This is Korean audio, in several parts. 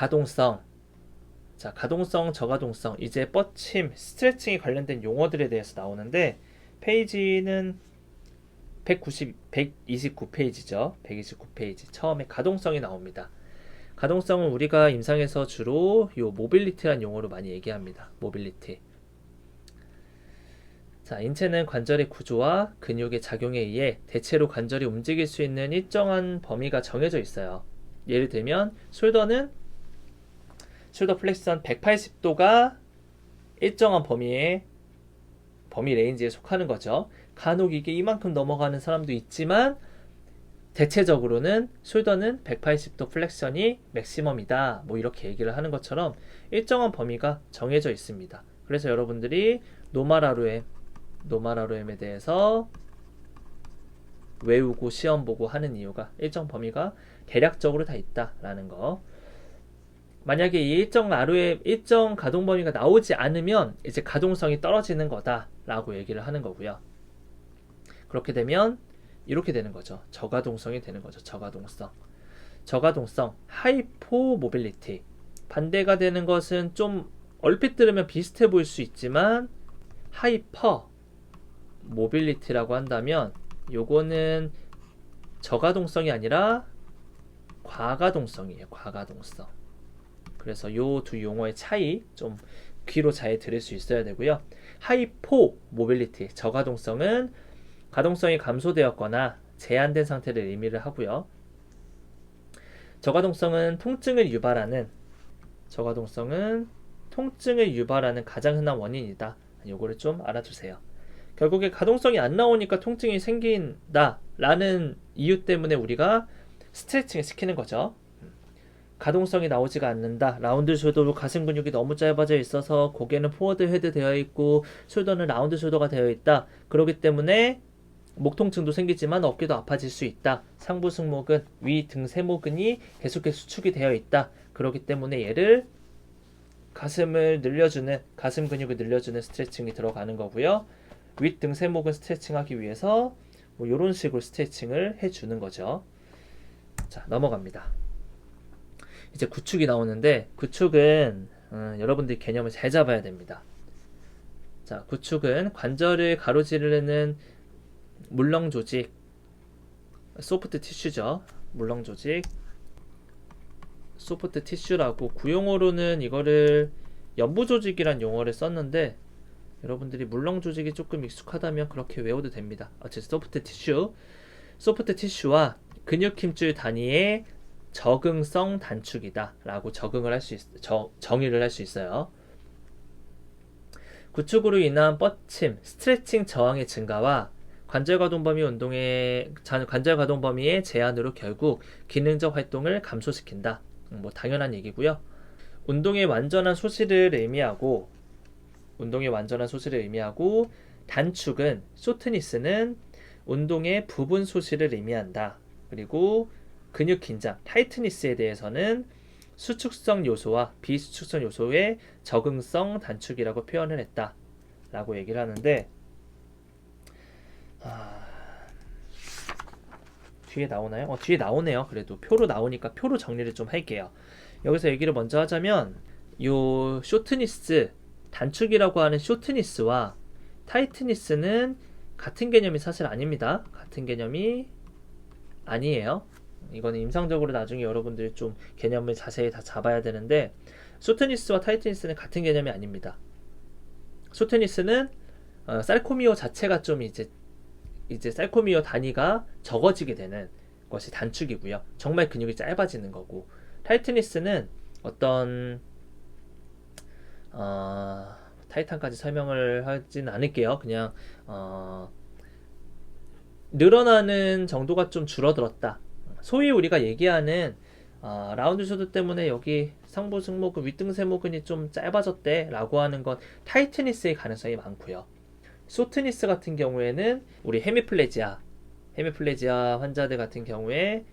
가동성. 자, 가동성, 저가동성. 이제 뻗침, 스트레칭에 관련된 용어들에 대해서 나오는데 페이지는 129페이지죠. 129페이지. 처음에 가동성이 나옵니다. 가동성은 우리가 임상에서 주로 요 모빌리티라는 용어로 많이 얘기합니다. 모빌리티. 자, 인체는 관절의 구조와 근육의 작용에 의해 대체로 관절이 움직일 수 있는 일정한 범위가 정해져 있어요. 예를 들면 숄더 플렉션 180도가 일정한 범위 레인지에 속하는 거죠. 간혹 이게 이만큼 넘어가는 사람도 있지만 대체적으로는 숄더는 180도 플렉션이 맥시멈이다. 뭐 이렇게 얘기를 하는 것처럼 일정한 범위가 정해져 있습니다. 그래서 여러분들이 노멀ROM에 대해서 외우고 시험 보고 하는 이유가 일정 범위가 대략적으로 다 있다라는 거. 만약에 이 일정 가동 범위가 나오지 않으면 이제 가동성이 떨어지는 거다라고 얘기를 하는 거고요. 그렇게 되면 이렇게 되는 거죠. 저가동성이 되는 거죠. 저가동성, 하이포 모빌리티. 반대가 되는 것은 좀 얼핏 들으면 비슷해 보일 수 있지만 하이퍼 모빌리티라고 한다면 요거는 저가동성이 아니라 과가동성이에요. 과가동성. 그래서 요 두 용어의 차이 좀 귀로 잘 들을 수 있어야 되고요. 하이포 모빌리티, 저가동성은 가동성이 감소되었거나 제한된 상태를 의미를 하고요. 저가동성은 통증을 유발하는 가장 흔한 원인이다. 요거를 좀 알아두세요. 결국에 가동성이 안 나오니까 통증이 생긴다라는 이유 때문에 우리가 스트레칭을 시키는 거죠. 가동성이 나오지가 않는다. 라운드 숄더로 가슴 근육이 너무 짧아져 있어서 고개는 포워드 헤드 되어 있고 숄더는 라운드 숄더가 되어 있다. 그렇기 때문에 목 통증도 생기지만 어깨도 아파질 수 있다. 상부 승모근, 위 등 세모근이 계속해서 수축이 되어 있다. 그렇기 때문에 얘를 가슴 근육을 늘려주는 스트레칭이 들어가는 거고요. 윗 등 세모근 스트레칭하기 위해서 뭐 이런 식으로 스트레칭을 해주는 거죠. 자, 넘어갑니다. 이제 구축이 나오는데 구축은 여러분들이 개념을 잘 잡아야 됩니다. 자, 구축은 관절을 가로지르는 물렁 조직, 소프트 티슈죠. 물렁 조직, 소프트 티슈라고 구용어로는 이거를 연부 조직이란 용어를 썼는데 여러분들이 물렁 조직이 조금 익숙하다면 그렇게 외워도 됩니다. 어쨌든 소프트 티슈와 근육 힘줄 단위의 적응성 단축이다 라고 정의를 할 수 있어요. 구축으로 인한 뻗침, 스트레칭 저항의 증가와 관절 가동 범위의 제한으로 결국 기능적 활동을 감소시킨다. 뭐 당연한 얘기고요. 운동의 완전한 소실을 의미하고 단축은 쇼트니스는 운동의 부분 소실을 의미한다. 그리고 근육 긴장, 타이트니스에 대해서는 수축성 요소와 비수축성 요소의 적응성 단축이라고 표현을 했다 라고 얘기를 하는데 뒤에 나오나요? 뒤에 나오네요. 그래도 표로 나오니까 표로 정리를 좀 할게요. 여기서 얘기를 먼저 하자면 요 쇼트니스, 단축이라고 하는 쇼트니스와 타이트니스는 같은 개념이 사실 아닙니다. 같은 개념이 아니에요. 이거는 임상적으로 나중에 여러분들이 좀 개념을 자세히 다 잡아야 되는데 쇼트니스와 타이트니스는 같은 개념이 아닙니다. 쇼트니스는 살코미어 자체가 좀 이제 살코미어 단위가 적어지게 되는 것이 단축이고요. 정말 근육이 짧아지는 거고 타이트니스는 어떤 타이탄까지 설명을 하진 않을게요. 그냥 늘어나는 정도가 좀 줄어들었다. 소위 우리가 얘기하는 라운드 숄더 때문에 여기 상부 승모근, 윗등 세모근이 좀 짧아졌대 라고 하는 건 타이트니스의 가능성이 많고요. 쇼트니스 같은 경우에는 우리 헤미플레지아 환자들 같은 경우에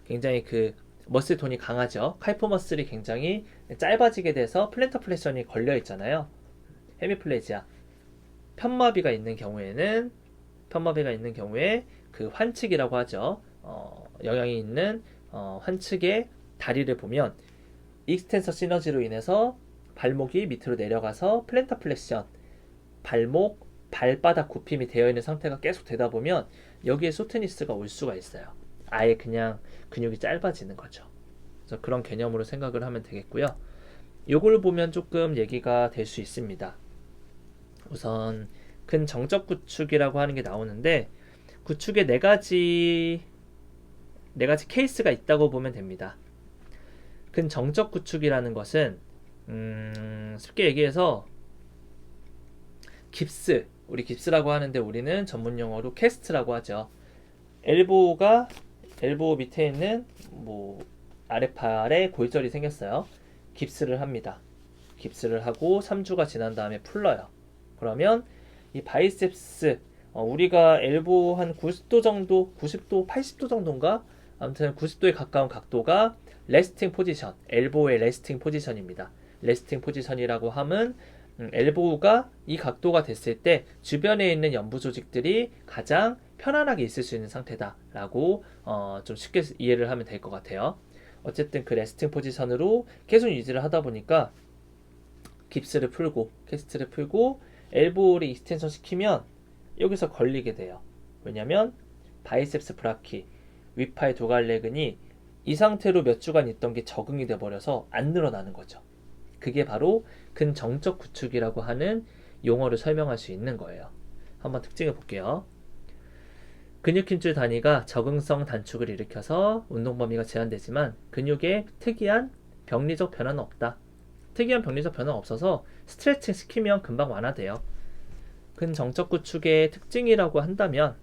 굉장히 그 머슬 톤이 강하죠. 칼포 머슬이 굉장히 짧아지게 돼서 플랜터 플렉션이 걸려 있잖아요. 헤미플레지아 편마비가 있는 경우에 그 환측이라고 하죠. 영향이 있는 환측의 다리를 보면 익스텐서 시너지로 인해서 발목이 밑으로 내려가서 플랜터 플렉션, 발목, 발바닥 굽힘이 되어 있는 상태가 계속 되다 보면 여기에 소트니스가 올 수가 있어요. 아예 그냥 근육이 짧아지는 거죠. 그래서 그런 개념으로 생각을 하면 되겠고요. 요걸 보면 조금 얘기가 될 수 있습니다. 우선 근정적 구축이라고 하는 게 나오는데 구축에 네 가지 케이스가 있다고 보면 됩니다. 근정적 구축이라는 것은 쉽게 얘기해서 깁스, 우리 깁스라고 하는데 우리는 전문 용어로 캐스트라고 하죠. 엘보 밑에 있는 뭐 아랫팔에 골절이 생겼어요. 깁스를 합니다. 깁스를 하고 3주가 지난 다음에 풀러요. 그러면 이 바이셉스 우리가 엘보 한 90도 정도, 90도, 80도 정도인가? 아무튼 90도에 가까운 각도가 레스팅 포지션, 엘보의 레스팅 포지션입니다. 레스팅 포지션이라고 함은 엘보가 이 각도가 됐을 때 주변에 있는 연부 조직들이 가장 편안하게 있을 수 있는 상태다라고 좀 쉽게 이해를 하면 될 것 같아요. 어쨌든 그 레스팅 포지션으로 계속 유지를 하다 보니까 깁스를 풀고 캐스트를 풀고 엘보를 익스텐션 시키면 여기서 걸리게 돼요. 왜냐면 바이셉스 브라키, 윗팔 도갈레근이 이 상태로 몇 주간 있던 게 적응이 돼 버려서 안 늘어나는 거죠. 그게 바로 근정적 구축이라고 하는 용어를 설명할 수 있는 거예요. 한번 특징을 볼게요. 근육 힘줄 단위가 적응성 단축을 일으켜서 운동 범위가 제한되지만 근육에 특이한 병리적 변화는 없다. 특이한 병리적 변화가 없어서 스트레칭 시키면 금방 완화돼요. 근정적 구축의 특징이라고 한다면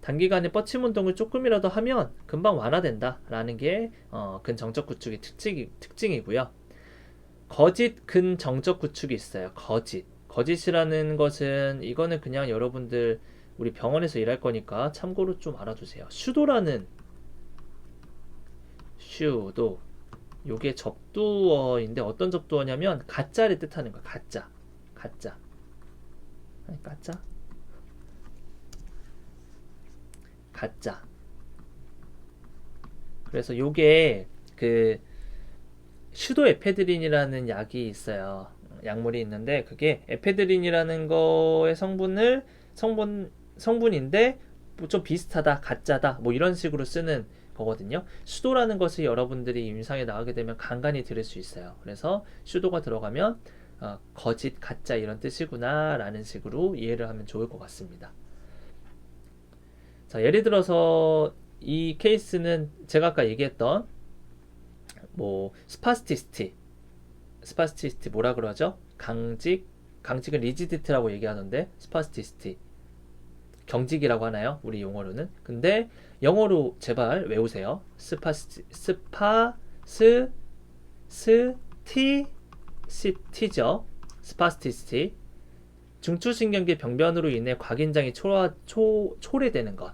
단기간에 뻗침 운동을 조금이라도 하면 금방 완화된다 라는 게 근정적 구축의 특징이고요. 거짓 근정적 구축이 있어요. 거짓이라는 것은 이거는 그냥 여러분들 우리 병원에서 일할 거니까 참고로 좀 알아두세요. 슈도 요게 접두어인데 어떤 접두어냐면 가짜를 뜻하는 거야. 가짜 그래서 요게 그 슈도 에페드린이라는 약이 있어요. 약물이 있는데 그게 에페드린이라는 거의 성분인데 뭐 좀 비슷하다, 가짜다 뭐 이런 식으로 쓰는 거거든요. 슈도라는 것을 여러분들이 임상에 나가게 되면 간간히 들을 수 있어요. 그래서 슈도가 들어가면 거짓, 가짜 이런 뜻이구나 라는 식으로 이해를 하면 좋을 것 같습니다. 자, 예를 들어서 이 케이스는 제가 아까 얘기했던 뭐 스파스티시티 뭐라 그러죠? 강직은 리지디티라고 얘기하는데 스파스티시티 경직이라고 하나요? 우리 용어로는. 근데 영어로 제발 외우세요. 스파스티시티죠. 스파스티시티. 중추신경계 병변으로 인해 곽인장이 초래되는 것.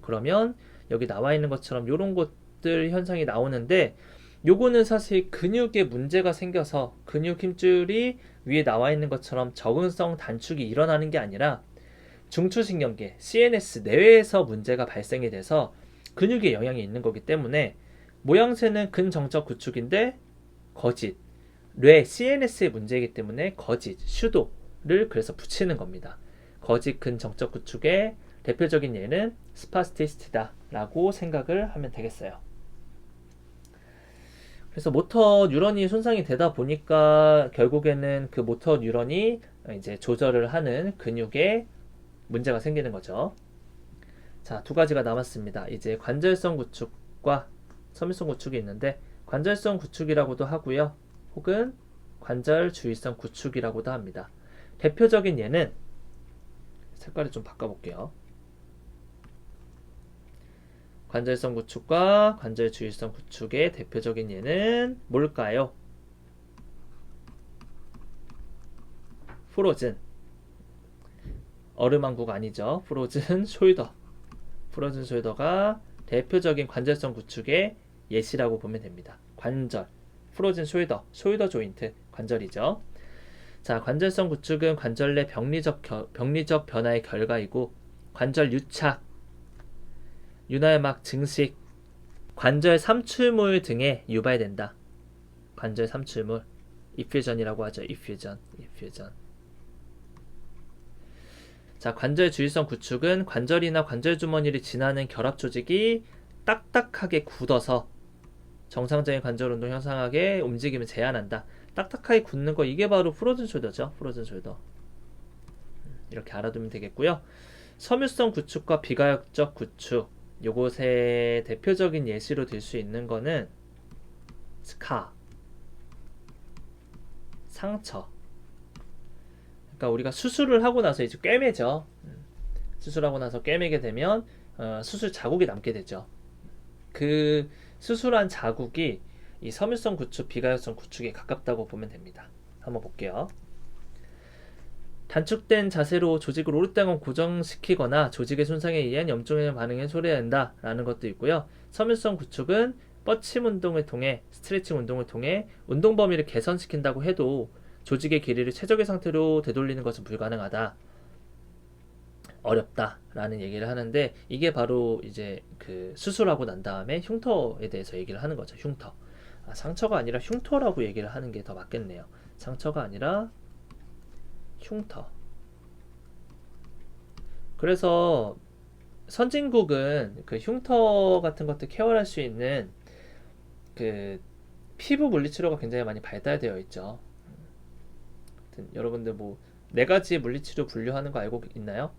그러면 여기 나와 있는 것처럼 이런 것들 현상이 나오는데 요거는 사실 근육에 문제가 생겨서 근육 힘줄이 위에 나와 있는 것처럼 적응성 단축이 일어나는 게 아니라 중추신경계, CNS 내외에서 문제가 발생이 돼서 근육에 영향이 있는 거기 때문에 모양새는 근정적 구축인데 거짓, CNS의 문제이기 때문에 거짓, 슈도를 그래서 붙이는 겁니다. 거짓 근정적 구축의 대표적인 예는 스파스티시티다 라고 생각을 하면 되겠어요. 그래서 모터 뉴런이 손상이 되다 보니까 결국에는 그 모터 뉴런이 이제 조절을 하는 근육에 문제가 생기는 거죠. 자, 두 가지가 남았습니다. 이제 관절성 구축과 섬유성 구축이 있는데 관절성 구축이라고도 하고요. 혹은 관절 주위성 구축이라고도 합니다. 대표적인 예는 색깔을 좀 바꿔볼게요. 관절성 구축과 관절 주위성 구축의 대표적인 예는 뭘까요? 프로즌. 어루만구가 아니죠. 프로즌 숄더가 대표적인 관절성 구축의 예시라고 보면 됩니다. 관절, 프로즌 숄더 조인트 관절이죠. 자, 관절성 구축은 관절 내 병리적 변화의 결과이고 관절 유착, 윤활막 증식, 관절 삼출물 등에 유발된다. 관절 삼출물, 이퓨전이라고 하죠. 이퓨전. 자, 관절 주위성 구축은 관절이나 관절 주머니를 지나는 결합 조직이 딱딱하게 굳어서 정상적인 관절 운동 형성하게 움직임을 제한한다. 딱딱하게 굳는 거, 이게 바로 프로즌 숄더죠. 프로즌 숄더. 이렇게 알아두면 되겠고요. 섬유성 구축과 비가역적 구축, 요것의 대표적인 예시로 들 수 있는 거는 스카, 상처. 그러니까 우리가 수술을 하고 나서 이제 꿰매죠. 수술하고 나서 꿰매게 되면 수술 자국이 남게 되죠. 그 수술한 자국이 이 섬유성 구축, 비가역성 구축에 가깝다고 보면 됩니다. 한번 볼게요. 단축된 자세로 조직을 오랫동안 고정시키거나 조직의 손상에 의한 염증의 반응을 초래한다 라는 것도 있고요. 섬유성 구축은 뻗침 운동을 통해, 스트레칭 운동을 통해 운동 범위를 개선시킨다고 해도 조직의 길이를 최적의 상태로 되돌리는 것은 불가능하다, 어렵다 라는 얘기를 하는데, 이게 바로 이제 그 수술하고 난 다음에 흉터에 대해서 얘기를 하는 거죠. 흉터. 상처가 아니라 흉터라고 얘기를 하는 게 더 맞겠네요. 상처가 아니라 흉터. 그래서 선진국은 그 흉터 같은 것들 케어할 수 있는 그 피부 물리치료가 굉장히 많이 발달되어 있죠. 여러분들 뭐 4가지 물리치료 분류하는 거 알고 있나요?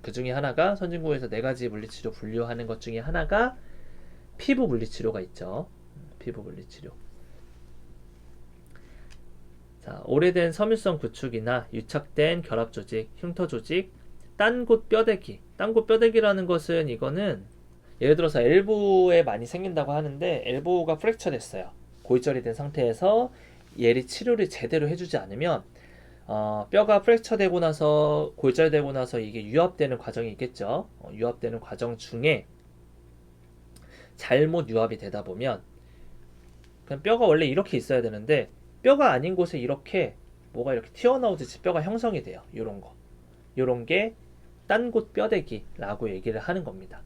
그 중에 하나가, 선진국에서 4가지 물리치료 분류하는 것 중에 하나가 피부 물리치료가 있죠. 피부 물리치료. 자, 오래된 섬유성 구축이나 유착된 결합 조직, 흉터 조직, 딴곳 뼈대기. 딴곳 뼈대기라는 것은, 이거는 예를 들어서 엘보에 많이 생긴다고 하는데, 엘보가 프랙처 됐어요. 골절이 된 상태에서 얘를 치료를 제대로 해주지 않으면 뼈가 프랙처 되고 나서, 골절되고 나서 이게 유합되는 과정이 있겠죠. 유합되는 과정 중에 잘못 유합이 되다 보면, 그냥 뼈가 원래 이렇게 있어야 되는데 뼈가 아닌 곳에 이렇게 뭐가 이렇게 튀어나오듯이 뼈가 형성이 돼요. 요런 거. 요런 게 딴곳 뼈대기라고 얘기를 하는 겁니다.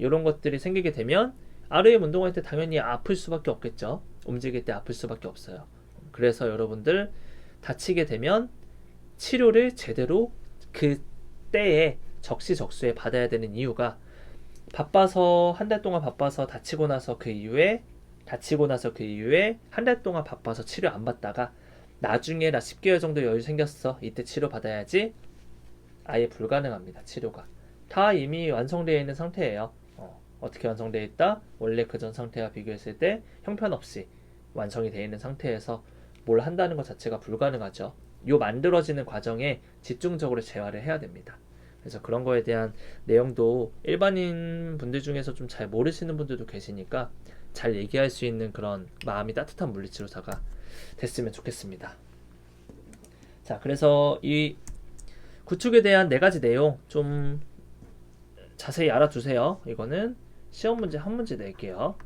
요런 것들이 생기게 되면 RM 운동할 때 당연히 아플 수밖에 없겠죠. 움직일 때 아플 수밖에 없어요. 그래서 여러분들 다치게 되면 치료를 제대로 그 때에 적시적소에 받아야 되는 이유가, 바빠서 한 달 동안 바빠서 다치고 나서 그 이후에 한 달 동안 바빠서 치료 안 받다가 나중에 나 10개월 정도 여유 생겼어, 이때 치료 받아야지, 아예 불가능합니다. 치료가 다 이미 완성되어 있는 상태예요. 어떻게 완성되어 있다? 원래 그 전 상태와 비교했을 때 형편없이 완성이 되어 있는 상태에서 뭘 한다는 것 자체가 불가능하죠. 요 만들어지는 과정에 집중적으로 재활을 해야 됩니다. 그래서 그런 거에 대한 내용도 일반인 분들 중에서 좀 잘 모르시는 분들도 계시니까 잘 얘기할 수 있는 그런 마음이 따뜻한 물리치료사가 됐으면 좋겠습니다. 자, 그래서 이 구축에 대한 4가지 내용 좀 자세히 알아두세요. 이거는 시험 문제 한 문제 낼게요.